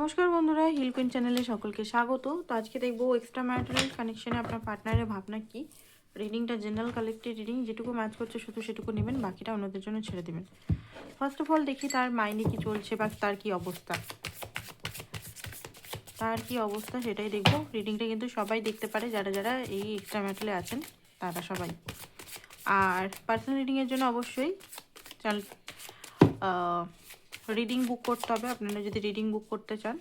নমস্কার বন্ধুরা, hill queen চ্যানেলে সকলকে স্বাগত। তো আজকে দেখবো এক্সট্রা ম্যারিটাল কানেকশনে আপনার পার্টনারের ভাবনা কি। রিডিংটা জেনারেল কালেক্টেড রিডিং, যেটুকু ম্যাচ করছে শুধু সেটুকু নেবেন, বাকিটা অন্যদের জন্য ছেড়ে দেবেন। ফার্স্ট অফ অল দেখি তার মাইন্ডে কি চলছে বা তার কি অবস্থা, সেটাই দেখবো। রিডিংটা কিন্তু সবাই দেখতে পারে, যারা যারা এই এক্সট্রা ম্যারিটালে আছেন তারা সবাই। আর পার্সোনাল রিডিংয়ের জন্য অবশ্যই চ্যানেল রিডিং বুক করতে হবে। আপনারা যদি রিডিং বুক করতে চান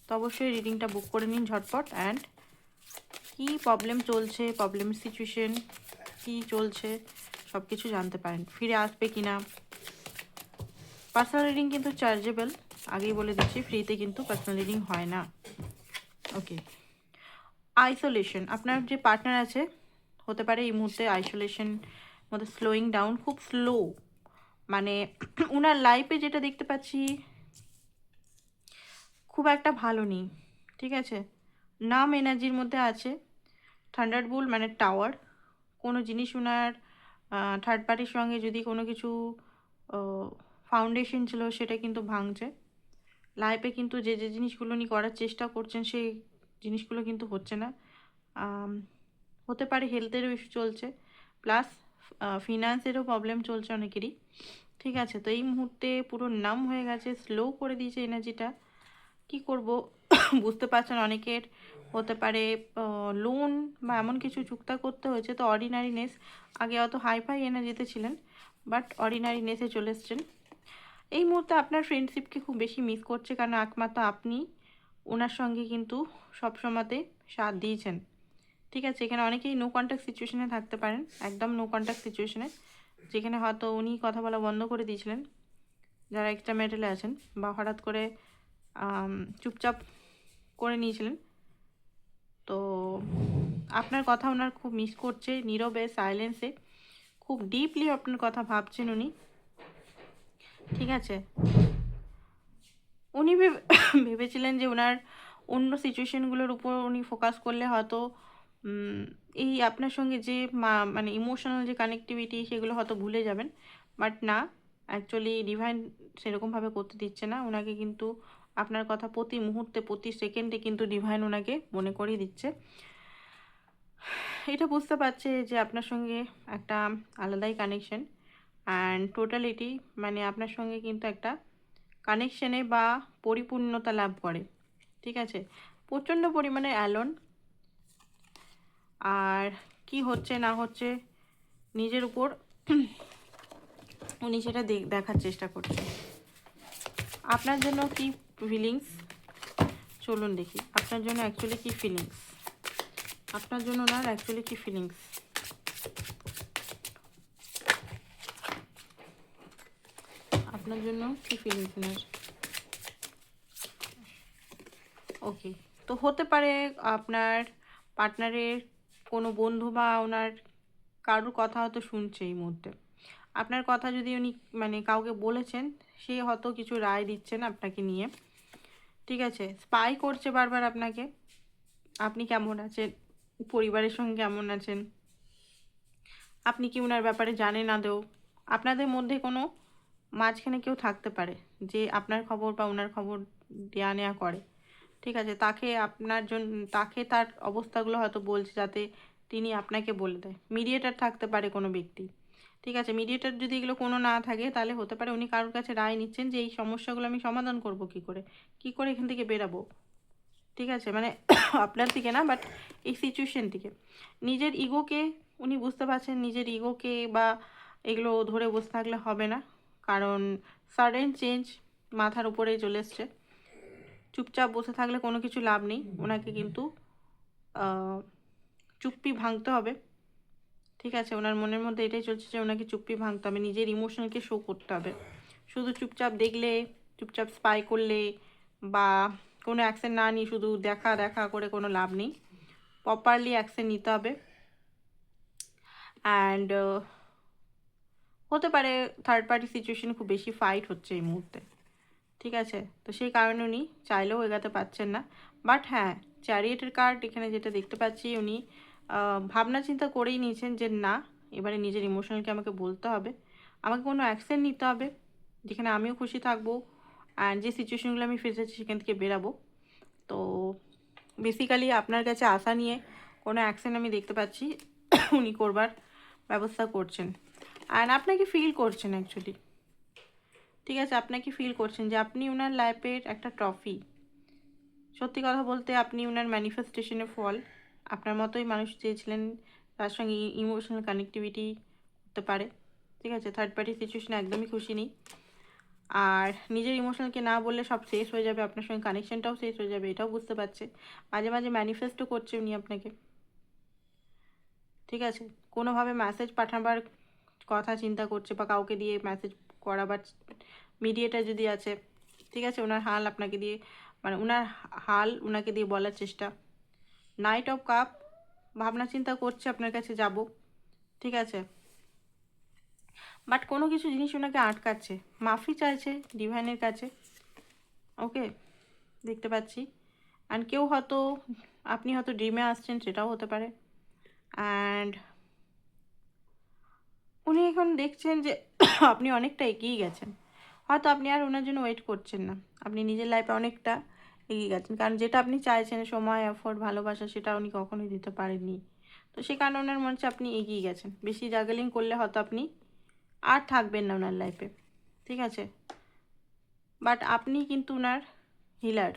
তো অবশ্যই রিডিংটা বুক করে নিন ঝটপট। অ্যান্ড কী প্রবলেম চলছে, প্রবলেম সিচুয়েশন কী চলছে সব কিছু জানতে পারেন। ফিরে আসবে কি না। পার্সোনাল রিডিং কিন্তু চার্জেবল, আগেই বলে দিচ্ছি, ফ্রিতে কিন্তু পার্সোনাল রিডিং হয় না। ওকে, আইসোলেশন। আপনার যে পার্টনার আছে হতে পারে এই মুহূর্তে আইসোলেশন মধ্যে, স্লোয়িং ডাউন, খুব স্লো। মানে ওনার লাইফে যেটা দেখতে পাচ্ছি খুব একটা ভালো নেই, ঠিক আছে। নাম এনার্জির মধ্যে আছে। থান্ডারবোল্ট মানে টাওয়ার। কোনো জিনিস ওনার থার্ড পার্টির সঙ্গে যদি কোনো কিছু ফাউন্ডেশন ছিল সেটা কিন্তু ভাঙছে। লাইফে কিন্তু যে যে জিনিসগুলো উনি করার চেষ্টা করছেন সেই জিনিসগুলো কিন্তু হচ্ছে না। হতে পারে হেলথেরও ইস্যু চলছে, প্লাস ফিনান্সেরও প্রবলেম চলছে অনেকেরই, ঠিক আছে। তো এই মুহূর্তে পুরো নাম হয়ে গেছে, স্লো করে দিয়েছে এনার্জিটা। কি করব বুঝতে পারছেন। অনেকের হতে পারে লোন বা এমন কিছু চুক্তা করতে হয়েছে। তো অর্ডিনারিনেস, আগে অত হাইফাই এনার্জিতে ছিলেন, বাট অর্ডিনারিনেসে চলে এসছেন। এই মুহূর্তে আপনার ফ্রেন্ডশিপকে খুব বেশি মিস করছে, কারণ একমাত্র আপনি ওনার সঙ্গে কিন্তু সবসময়তে সাথ দিয়েছেন, ঠিক আছে। এখানে অনেকেই নো কন্ট্যাক্ট সিচুয়েশনে থাকতে পারেন, একদম নো কন্ট্যাক্ট সিচুয়েশনে, যেখানে হয়তো উনি কথা বলা বন্ধ করে দিয়েছিলেন যারা এক্সট্রা ম্যারিটালে আছেন, বা হঠাৎ করে চুপচাপ করে নিয়েছিলেন। তো আপনার কথা ওনার খুব মিস করছে, নীরবে, সাইলেন্সে, খুব ডিপলি আপনার কথা ভাবছেন উনি, ঠিক আছে। উনি ভেবেছিলেন যে ওনার অন্য সিচুয়েশনগুলোর উপর উনি ফোকাস করলে হয়তো এই আপনার সঙ্গে যে মানে ইমোশনাল যে কানেক্টিভিটি সেগুলো হয়তো ভুলে যাবেন, বাট না, অ্যাকচুয়ালি ডিভাইন সেরকমভাবে করতে দিচ্ছে না ওনাকে। কিন্তু আপনার কথা প্রতি মুহূর্তে, প্রতি সেকেন্ডে কিন্তু ডিভাইন ওনাকে মনে করিয়ে দিচ্ছে। এটা বুঝতে পারছে যে আপনার সঙ্গে একটা আলাদাই কানেকশন, অ্যান্ড টোটালিটি মানে আপনার সঙ্গে কিন্তু একটা কানেকশনে বা পরিপূর্ণতা লাভ করে, ঠিক আছে। প্রচণ্ড পরিমাণে অ্যালোন। আর কি হচ্ছে না হচ্ছে নিজের উপর উনি সেটা দেখার চেষ্টা করছে। আপনার জন্য কি ফিলিংস, চলুন দেখি আপনার জন্য অ্যাকচুয়ালি কি ফিলিংস। আপনার জন্য ওনার অ্যাকচুয়ালি কি ফিলিংস। আপনার জন্য কি ফিলিংস ওনার। ওকে, তো হতে পারে আপনার পার্টনারের কোনো বন্ধু বা ওনার কারোর কথা হয়তো শুনছে এই মুহূর্তে। আপনার কথা যদি উনি মানে কাউকে বলেছেন, সে হয়তো কিছু রায় দিচ্ছেন আপনাকে নিয়ে, ঠিক আছে। স্পাই করছে বারবার আপনাকে, আপনি কেমন আছেন, পরিবারের সঙ্গে কেমন আছেন, আপনি কি ওনার ব্যাপারে জানেন আদৌ। আপনাদের মধ্যে কোনো মাঝখানে কেউ থাকতে পারে যে আপনার খবর বা ওনার খবর দেয়া নেওয়া করে, ঠিক আছে। তাকে আপনার জন্য, তাকে তার অবস্থাগুলো হয়তো বলছে যাতে তিনি আপনাকে বলে দেয়। মিডিয়েটার থাকতে পারে কোনো ব্যক্তি, ঠিক আছে। মিডিয়েটার যদি এগুলো কোনো না থাকে তাহলে হতে পারে উনি কারোর কাছে রায় নিচ্ছেন যে এই সমস্যাগুলো আমি সমাধান করব কী করে এখান থেকে বেরাবো, ঠিক আছে। মানে আপনার থেকে না, বাট এই সিচুয়েশন থেকে। নিজের ইগোকে উনি বুঝতে পারছেন, নিজের ইগোকে বা এগুলো ধরে বসে থাকলে হবে না, কারণ সাডেন চেঞ্জ মাথার উপরেই চলে এসছে। চুপচাপ বসে থাকলে কোনো কিছু লাভ নেই, ওনাকে কিন্তু চুপ্পি ভাঙতে হবে, ঠিক আছে। ওনার মনের মধ্যে এটাই চলছে যে ওনাকে চুপ্পি ভাঙতে হবে, নিজের ইমোশনকে শো করতে হবে। শুধু চুপচাপ দেখলে, চুপচাপ স্পাই করলে বা কোনো অ্যাকশন না নিয়ে শুধু দেখা দেখা করে কোনো লাভ নেই, প্রপারলি অ্যাকশন নিতে হবে। অ্যান্ড হতে পারে থার্ড পার্টি সিচুয়েশনে খুব বেশি ফাইট হচ্ছে এই মুহূর্তে, ঠিক আছে। তো সেই কারণে উনি চাইলেও এগাতে পারছেন না। বাট হ্যাঁ, চ্যারিয়েটের কার্ড এখানে যেটা দেখতে পাচ্ছি, উনি ভাবনা চিন্তা করেই নিয়েছেন যে না, এবারে নিজের ইমোশনালকে আমাকে বলতে হবে, আমাকে কোনো অ্যাকশন নিতে হবে যেখানে আমিও খুশি থাকবো, অ্যান্ড যে সিচুয়েশনগুলো আমি ফেসেছি সেখান থেকে বেরাবো। তো বেসিক্যালি আপনার কাছে আশা নিয়ে কোনো অ্যাকশন আমি দেখতে পাচ্ছি উনি করবার ব্যবস্থা করছেন, অ্যান্ড আপনাকে ফিল করছেন অ্যাকচুয়ালি। ঠিক আছে, আপনাকে ফিল করছেন যে আপনি ওনার লাইফের একটা ট্রফি। সত্যি কথা বলতে আপনি ওনার ম্যানিফেস্টেশনের ফল। আপনার মতোই মানুষ চেয়েছিলেন, তার সঙ্গে ইমোশনাল কানেক্টিভিটি করতে পারে। ঠিক আছে, থার্ড পার্টি সিচুয়েশনে একদমই খুশি নেই, আর নিজের ইমোশনালকে না বললে সব শেষ হয়ে যাবে, আপনার সঙ্গে কানেকশনটাও শেষ হয়ে যাবে, এটাও বুঝতে পারছে। মাঝে মাঝে ম্যানিফেস্টও করছে উনি আপনাকে। ঠিক আছে, কোনোভাবে মেসেজ পাঠাবার কথা চিন্তা করছে, বা কাউকে দিয়ে মেসেজ করাবার মিডিয়েটার যদি আছে। ঠিক আছে, ওনার হাল আপনাকে দিয়ে, মানে ওনার হাল ওনাকে দিয়ে বলার চেষ্টা। নাইট অফ কাপ, ভাবনা চিন্তা করছে আপনার কাছে যাব। ঠিক আছে, বাট কোনো কিছু জিনিস ওনাকে আটকাচ্ছে, মাফি চাইছে ডিভাইনের কাছে। ওকে, দেখতে পাচ্ছি। অ্যান্ড কেউ হয়তো, আপনি হয়তো ড্রিমে আসছেন, সেটাও হতে পারে। অ্যান্ড উনি এখন দেখছেন যে আপনি অনেকটা এগিয়ে গেছেন, হয়তো আপনি আর ওনার জন্য ওয়েট করছেন না, আপনি নিজের লাইফে অনেকটা এগিয়ে গেছেন। কারণ যেটা আপনি চাইছেন, সময়, এফোর্ট, ভালোবাসা, সেটা উনি কখনোই দিতে পারেননি। তো সে কারণে ওনার মনে হচ্ছে আপনি এগিয়ে গেছেন। বেশি জাগলিং করলে হয়তো আপনি আর থাকবেন না ওনার লাইফে। ঠিক আছে, বাট আপনি কিন্তু ওনার হিলার।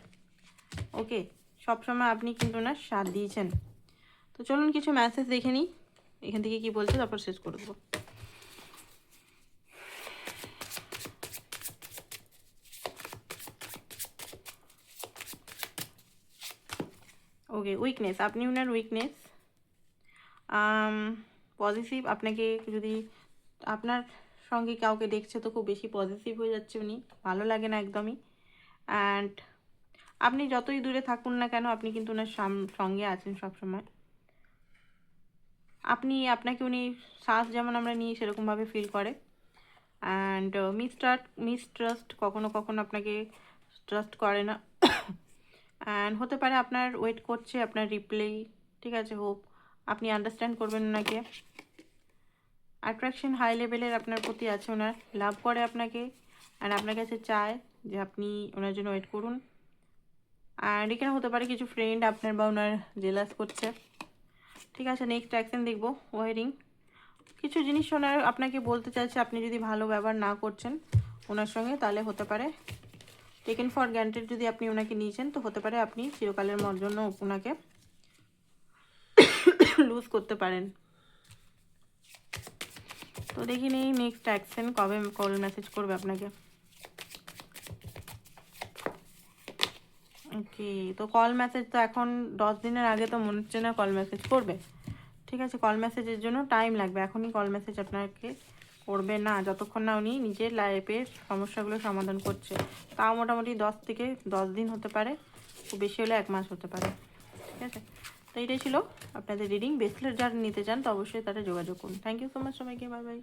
ওকে, সবসময় আপনি কিন্তু ওনার সাথ দিয়েছেন। তো চলুন কিছু মেসেজ দেখে নিই এখান থেকে কি বলছে, তারপর শেষ করে দেবো। ওকে, উইকনেস, আপনি ওনার উইকনেস। পজিটিভ, আপনাকে যদি আপনার সঙ্গে কাউকে দেখছে তো খুব বেশি পজিটিভ হয়ে যাচ্ছে উনি, ভালো লাগে না একদমই। অ্যান্ড আপনি যতই দূরে থাকুন না কেন, আপনি কিন্তু ওনার সঙ্গে আছেন সবসময়। আপনাকে উনি শ্বাস যেমন আমরা নিই সেরকমভাবে ফিল করে। অ্যান্ড মিসট্রাস্ট, কখনো কখনো আপনাকে ট্রাস্ট করে না। অ্যান্ড হতে পারে আপনার ওয়েট করছে আপনার রিপ্লাই। ঠিক আছে, হোপ আপনি আন্ডারস্ট্যান্ড করবেন ওনাকে। অ্যাট্রাকশন হাই লেভেলের আপনার প্রতি আছে, ওনার লাভ করে আপনাকে, অ্যান্ড আপনার কাছে চায় যে আপনি ওনার জন্য ওয়েট করুন। অ্যান্ড এখানে হতে পারে কিছু ফ্রেন্ড আপনার বা ওনার জেলাস করছে। ঠিক আছে, নেক্সট অ্যাকশন দেখবো। ওয়ারিং, কিছু জিনিস ওনার আপনাকে বলতে চাইছে, আপনি যদি ভালো ব্যবহার না করছেন ওনার সঙ্গে, তাহলে হতে পারে টেকেন ফর গ্রান্টেড যদি আপনি ওনাকে নিয়েছেন, তো হতে পারে আপনি চিরকালের জন্য ওনাকে লুজ করতে পারেন। তো দেখি নেই নেক্সট অ্যাকশন কবে কল মেসেজ করবে আপনাকে। ওকে, তো কল মেসেজ তো এখন 10 দিনের আগে তো মনে হচ্ছে না কল মেসেজ করবে। ঠিক আছে, কল মেসেজের জন্য টাইম লাগবে, এখনই কল মেসেজ আপনাকে করবে না যতক্ষণ না উনি নিজের লাইফের সমস্যাগুলো সমাধান করছে। তাও মোটামুটি 10 থেকে 10 দিন হতে পারে, খুব বেশি হলে 1 মাস হতে পারে। ঠিক আছে, তো এটাই ছিল আপনাদের রিডিং। বেসলেট যারা নিতে চান তো অবশ্যই তারা যোগাযোগ করুন। থ্যাংক ইউ সো মাচ সবাইকে, বাই বাই।